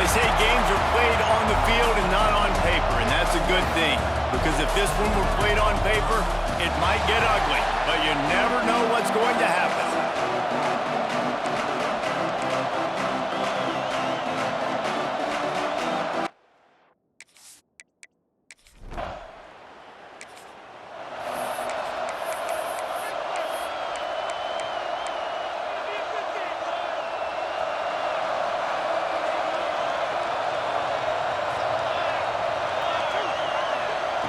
They say games are played on the field and not on paper, and that's a good thing. Because if this one were played on paper, it might get ugly. But you never know what's going to happen.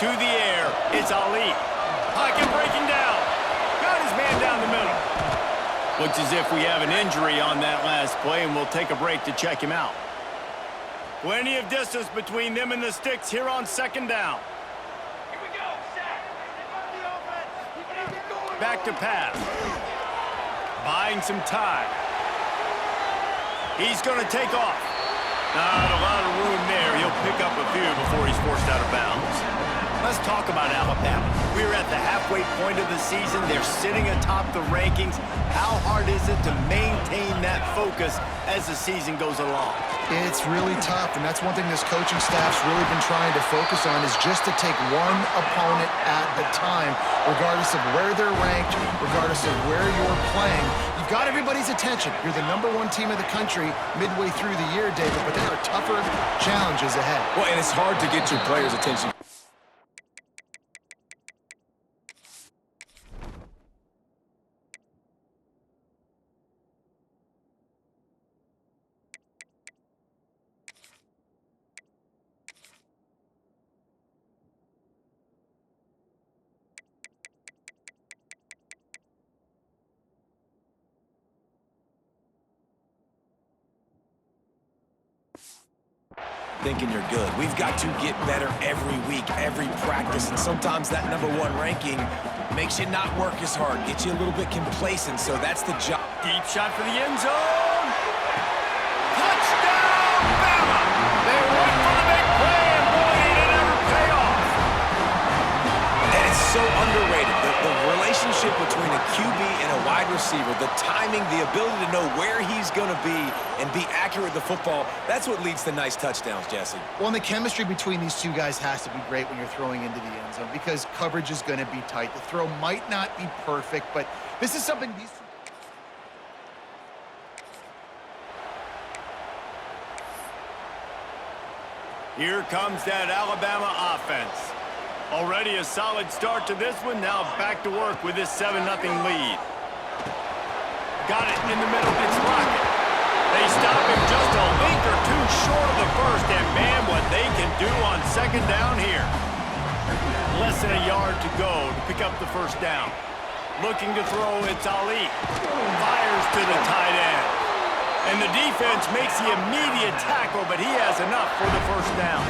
To the air, it's Ali. Pocket breaking down. Got his man down the middle. Looks as if we have an injury on that last play, and we'll take a break to check him out. Plenty of distance between them and the sticks here on second down. Here we go, Shaq. Back to pass. Buying some time. He's going to take off. Not a lot of room there. He'll pick up a few before he's forced out of bounds. Let's talk about Alabama. We're at the halfway point of the season. They're sitting atop the rankings. How hard is it to maintain that focus as the season goes along? It's really tough, and that's one thing this coaching staff's really been trying to focus on is just to take one opponent at a time, regardless of where they're ranked, regardless of where you're playing. You've got everybody's attention. You're the #1 team of the country midway through the year, David, but there are tougher challenges ahead. Well, and it's hard to get your players' attention. thinking you're good. We've got to get better every week, every practice, and sometimes that #1 ranking makes you not work as hard, gets you a little bit complacent, so that's the job. Deep shot for the end zone. Touchdown, Bama! They went for the big play, and boy, did it ever pay off. And it's so underrated. The relationship between a QB and a wide receiver, the timing, the ability to know where he's going to be and be accurate with the football, that's what leads to nice touchdowns, Jesse. Well, and the chemistry between these two guys has to be great when you're throwing into the end zone because coverage is going to be tight. The throw might not be perfect, but this is something these two... Here comes that Alabama offense. Already a solid start to this one. Now back to work with this 7-0 lead. Got it in the middle. It's Lockett. They stop him just a link or two short of the first. And, man, what they can do on second down here. Less than a yard to go to pick up the first down. Looking to throw, it's Ali. Fires to the tight end. And the defense makes the immediate tackle, but he has enough for the first down.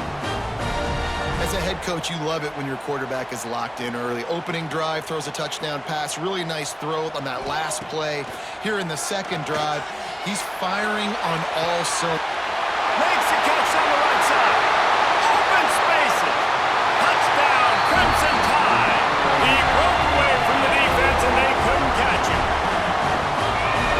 As a head coach, you love it when your quarterback is locked in early. Opening drive, throws a touchdown pass. Really nice throw on that last play. Here in the second drive, he's firing on all cylinders. Makes the catch on the right side. Open spaces. Touchdown, Crimson Tide. He broke away from the defense, and they couldn't catch him.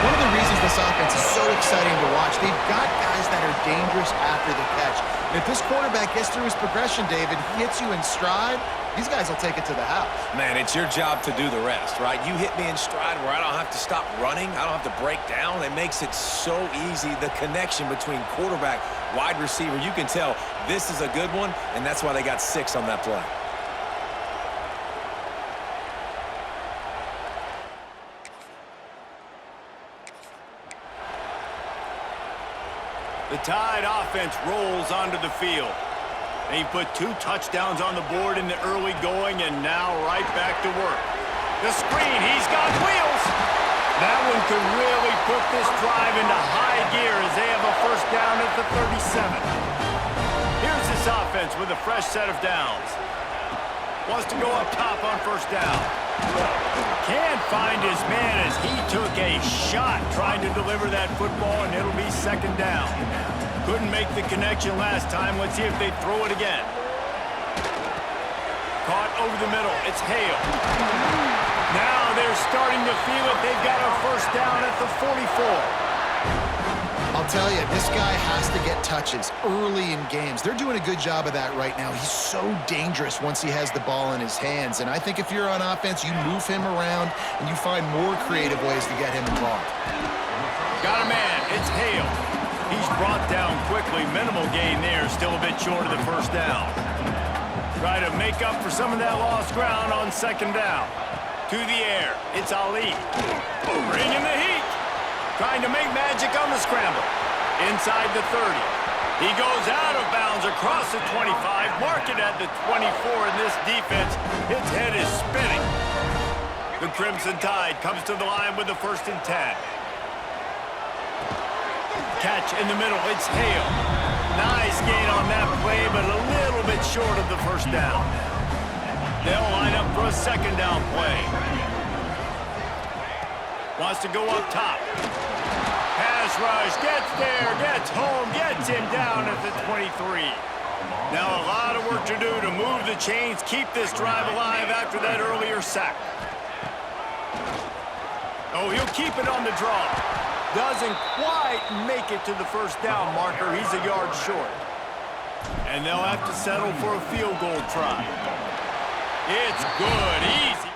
One of the reasons this offense is so exciting to watch, they've got guys that are dangerous after the catch. And if this quarterback gets through his progression, David, he hits you in stride, these guys will take it to the house. Man, it's your job to do the rest, right? You hit me in stride where I don't have to stop running. I don't have to break down. It makes it so easy. The connection between quarterback, wide receiver, you can tell this is a good one, and that's why they got 6 on that play. The Tide offense rolls onto the field. They put 2 touchdowns on the board in the early going, and now right back to work. The screen, he's got wheels. That one could really put this drive into high gear as they have a first down at the 37. Here's this offense with a fresh set of downs. Wants to go up top on first down. Can't find his man as he took a shot trying to deliver that football, and it'll be second down. Couldn't make the connection last time. Let's see if they throw it again. Caught over the middle. It's Hale. Now they're starting to feel it. They've got a first down at the 44. I'll tell you, this guy has to get touches early in games. They're doing a good job of that right now. He's so dangerous once he has the ball in his hands. And I think if you're on offense, you move him around and you find more creative ways to get him involved. Got a man. It's Hale. He's brought down quickly. Minimal gain there. Still a bit short of the first down. Try to make up for some of that lost ground on second down. To the air. It's Ali. Bringing the heat. Trying to make magic on the scramble. Inside the 30. He goes out of bounds across the 25. Mark it at the 24, and this defense, its head is spinning. The Crimson Tide comes to the line with the 1st and 10. Catch in the middle. It's Hale. Nice gain on that play, but a little bit short of the first down. They'll line up for a second down play. Wants to go up top. Pass rush, gets there, gets home, gets him down at the 23. Now a lot of work to do to move the chains, keep this drive alive after that earlier sack. Oh, he'll keep it on the draw. Doesn't quite make it to the first down marker. He's a yard short. And they'll have to settle for a field goal try. It's good, easy.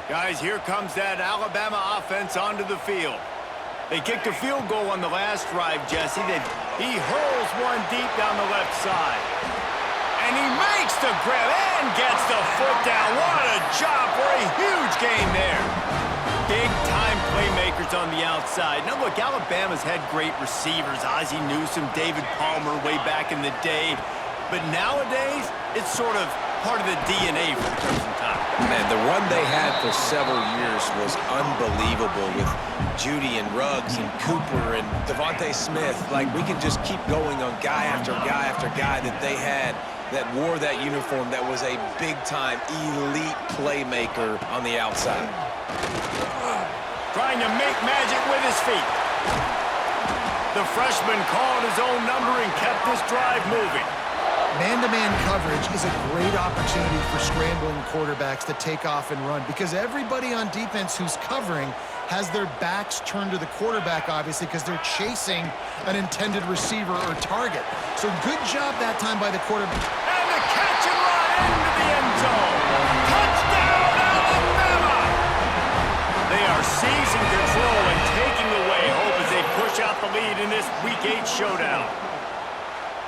Guys, here comes that Alabama offense onto the field. They kicked a field goal on the last drive, Jesse. He hurls one deep down the left side. And he makes the grab and gets the foot down. What a job for a huge gain there. Big-time playmakers on the outside. Now, look, Alabama's had great receivers. Ozzie Newsome, David Palmer way back in the day. but nowadays, it's sort of part of the DNA for the Crimson Tide. Man, the run they had for several years was unbelievable with Judy and Ruggs and Cooper and Devontae Smith. Like, we can just keep going on guy after guy after guy that they had that wore that uniform that was a big-time elite playmaker on the outside. Trying to make magic with his feet. The freshman called his own number and kept this drive moving. Man-to-man coverage is a great opportunity for scrambling quarterbacks to take off and run because everybody on defense who's covering has their backs turned to the quarterback, obviously, because they're chasing an intended receiver or target. So good job that time by the quarterback. And the catch and run into the end zone. Touchdown, Alabama! They are seizing control and taking away hope as they push out the lead in this Week 8 showdown.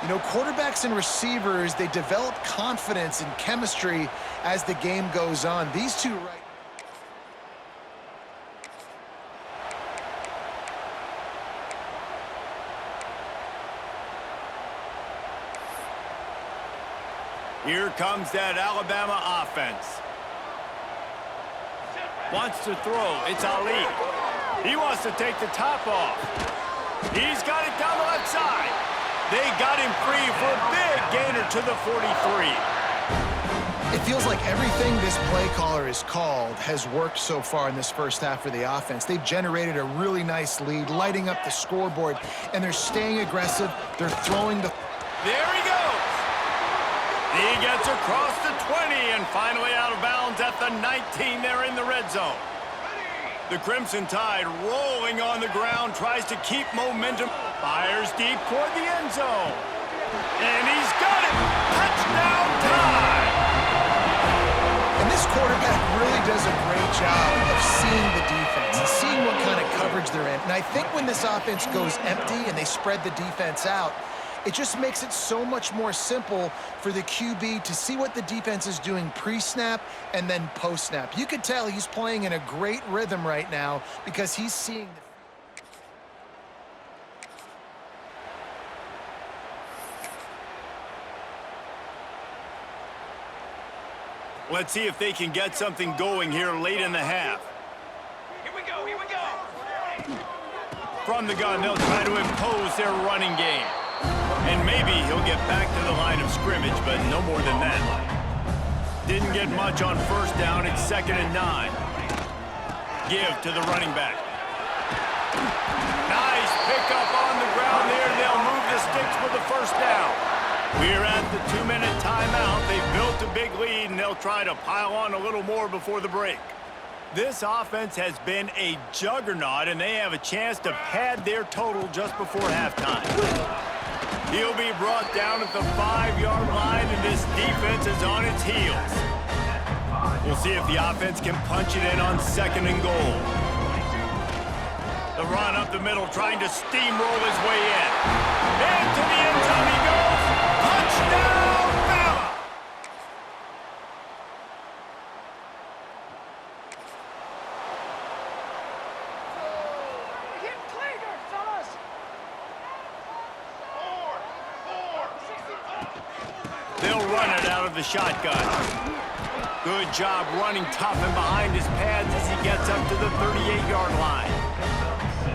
You know, quarterbacks and receivers, they develop confidence and chemistry as the game goes on. These two right. Here comes that Alabama offense. Wants to throw. It's Ali. He wants to take the top off. He's got it down the left side. They got him free for a big gainer to the 43. It feels like everything this play caller has called has worked so far in this first half for the offense. They've generated a really nice lead, lighting up the scoreboard, and they're staying aggressive. They're throwing the... There he goes. He gets across the 20 and finally out of bounds at the 19 there in the red zone. The Crimson Tide rolling on the ground, tries to keep momentum. Fires deep toward the end zone. And he's got it. Touchdown Tide. And this quarterback really does a great job of seeing the defense and seeing what kind of coverage they're in. And I think when this offense goes empty and they spread the defense out, it just makes it so much more simple for the QB to see what the defense is doing pre-snap and then post-snap. You could tell he's playing in a great rhythm right now because he's seeing the... Let's see if they can get something going here late in the half. Here we go, here we go. From the gun, they'll try to impose their running game. And maybe he'll get back to the line of scrimmage, but no more than that. Didn't get much on first down. It's 2nd and 9. Give to the running back. Nice pickup on the ground there. They'll move the sticks for the first down. We're at the 2-minute timeout. They've built a big lead, and they'll try to pile on a little more before the break. This offense has been a juggernaut, and they have a chance to pad their total just before halftime. He'll be brought down at the 5-yard line, and this defense is on its heels. We'll see if the offense can punch it in on 2nd and goal. The run up the middle, trying to steamroll his way in. Into the end zone he goes. Touchdown, Bama! We're getting cleaner, fellas. They'll run it out of the shotgun. Good job running tough and behind his pads as he gets up to the 38-yard line.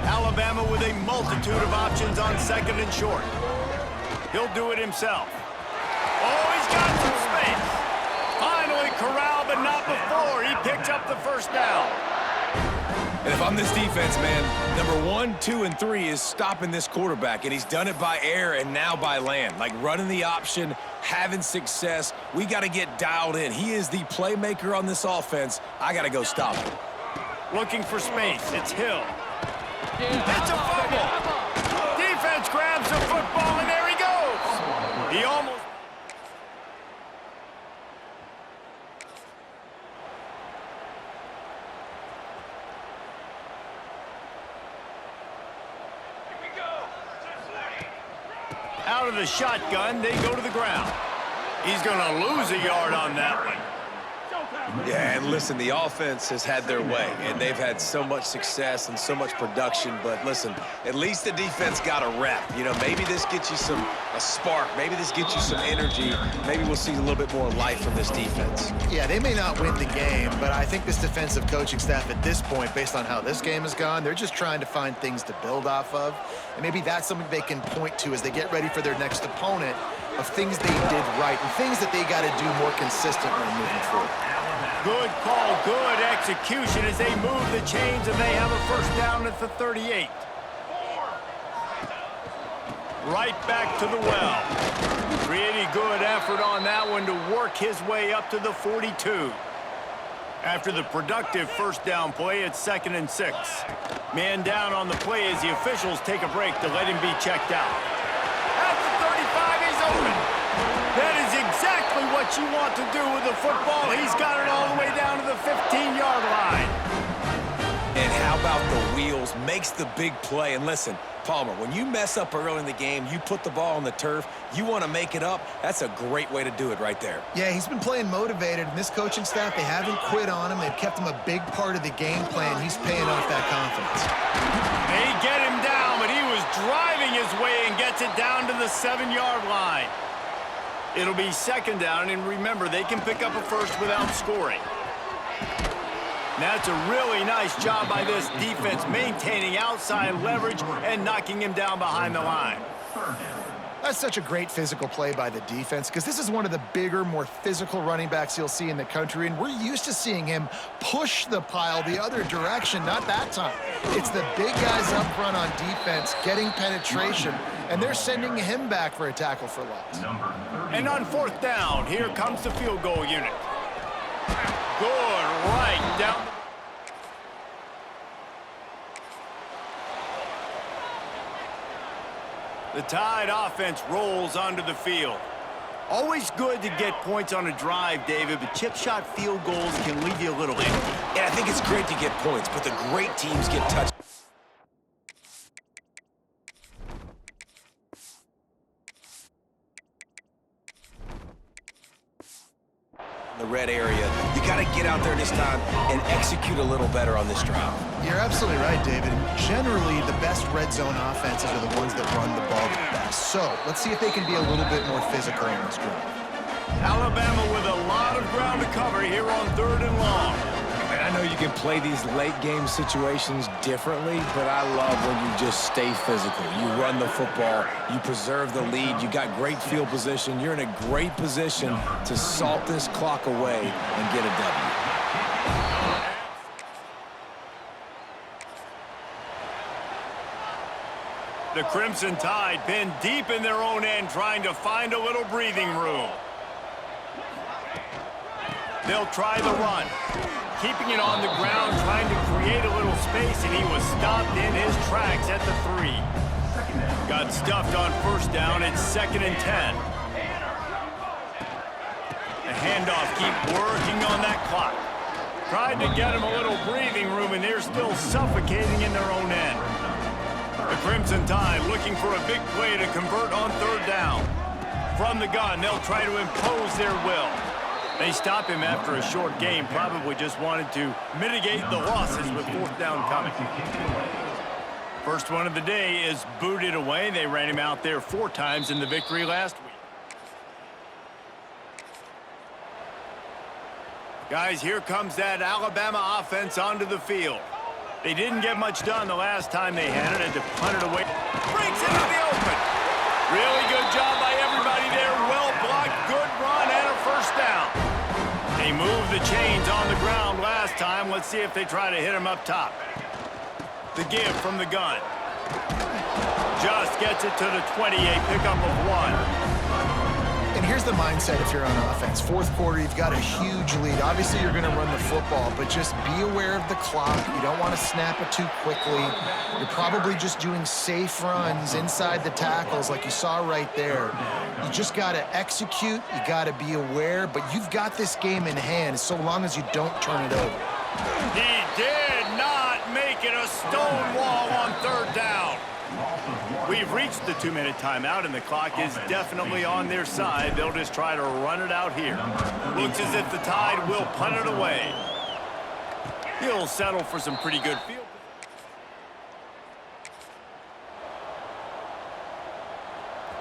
Alabama with a multitude of options on 2nd and short. He'll do it himself. Oh, he's got some space. Finally corralled, but not before. He picks up the first down. And if I'm this defense, man, number 1, 2, and 3 is stopping this quarterback, and he's done it by air and now by land. Like running the option, having success. We got to get dialed in. He is the playmaker on this offense. I got to go stop him. Looking for space. It's Hill. It's a fumble. Defense grabs the football, and there he goes. He almost... Out of the shotgun, they go to the ground. He's going to lose a yard on that one. Yeah, and listen, the offense has had their way, and they've had so much success and so much production. But listen, at least the defense got a rep. You know, maybe this gets you a spark. Maybe this gets you some energy. Maybe we'll see a little bit more life from this defense. Yeah, they may not win the game, but I think this defensive coaching staff at this point, based on how this game has gone, they're just trying to find things to build off of. And maybe that's something they can point to as they get ready for their next opponent of things they did right and things that they got to do more consistently moving forward. Good call, good execution as they move the chains, and they have a first down at the 38. Right back to the well. Pretty good effort on that one to work his way up to the 42. After the productive first down play, it's 2nd and 6. Man down on the play as the officials take a break to let him be checked out. At the 35, he's open. That is exactly what you want to do with the football. He's got it all the way down to the 15-yard line. And how about the wheels? Makes the big play. And listen, Palmer, when you mess up early in the game, you put the ball on the turf, you want to make it up, that's a great way to do it right there. Yeah, he's been playing motivated, and this coaching staff, they haven't quit on him. They've kept him a big part of the game plan. He's paying off that confidence. They get him down, but he was driving his way and gets it down to the 7-yard line. It'll be 2nd down, and remember, they can pick up a first without scoring. That's a really nice job by this defense, maintaining outside leverage and knocking him down behind the line. That's such a great physical play by the defense because this is one of the bigger, more physical running backs you'll see in the country, and we're used to seeing him push the pile the other direction. Not that time. It's the big guys up front on defense getting penetration, and they're sending him back for a tackle for loss. And on 4th down, here comes the field goal unit. Good, right down. The Tide offense rolls onto the field. Always good to get points on a drive, David, but chip shot field goals can leave you a little empty. And I think it's great to get points, but the great teams get touched. The red area. You got to get out there this time and execute a little better on this drive. You're absolutely right, David. Generally, the best red zone offenses are the ones that run the ball the best. So let's see if they can be a little bit more physical in this drive. Alabama with a lot of ground to cover here on 3rd and long. And I know you can play these late game situations differently, but I love when you just stay physical. You run the football, you preserve the lead, you got great field position. You're in a great position to salt this clock away and get a W. The Crimson Tide pinned deep in their own end, trying to find a little breathing room. They'll try the run. Keeping it on the ground, trying to create a little space, and he was stopped in his tracks at the 3. Got stuffed on 1st down. It's 2nd and 10. The handoff, keep working on that clock. Tried to get him a little breathing room, and they're still suffocating in their own end. The Crimson Tide looking for a big play to convert on 3rd down. From the gun, they'll try to impose their will. They stop him after a short game, probably just wanted to mitigate the losses with 4th down coming. First one of the day is booted away. They ran him out there 4 times in the victory last week. Guys, here comes that Alabama offense onto the field. They didn't get much done the last time they had it, and to punt it away. Breaks into the open. Really good job by everybody there. Well blocked, good run, and a first down. They moved the chains on the ground last time. Let's see if they try to hit him up top. The give from the gun. Just gets it to the 20, a pickup of 1. And here's the mindset if you're on offense. 4th quarter, you've got a huge lead. Obviously, you're going to run the football, but just be aware of the clock. You don't want to snap it too quickly. You're probably just doing safe runs inside the tackles like you saw right there. You just got to execute. You got to be aware, but you've got this game in hand so long as you don't turn it over. He did not make it a stone wall on 3rd down. We've reached the 2-minute timeout, and the clock is definitely on their side. They'll just try to run it out here. Looks as if the Tide will punt it away. He'll settle for some pretty good field.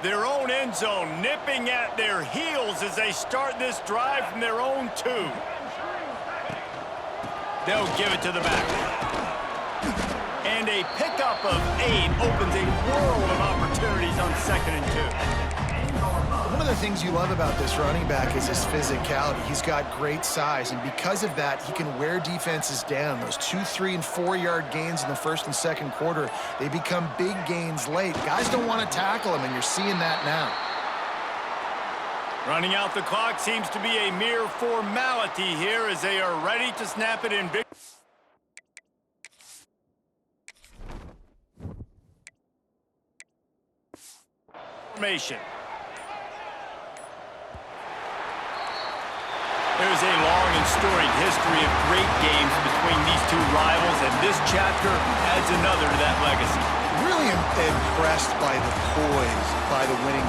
Their own end zone nipping at their heels as they start this drive from their own 2. They'll give it to the back. And a pickup of 8 opens a world of opportunities on 2nd and 2. One of the things you love about this running back is his physicality. He's got great size, and because of that, he can wear defenses down. Those 2, 3, and 4-yard gains in the first and second quarter, they become big gains late. Guys don't want to tackle him, and you're seeing that now. Running out the clock seems to be a mere formality here as they are ready to snap it in big formation. There's a long and storied history of great games between these two rivals, and this chapter adds another to that legacy. Really impressed by the poise, by the winning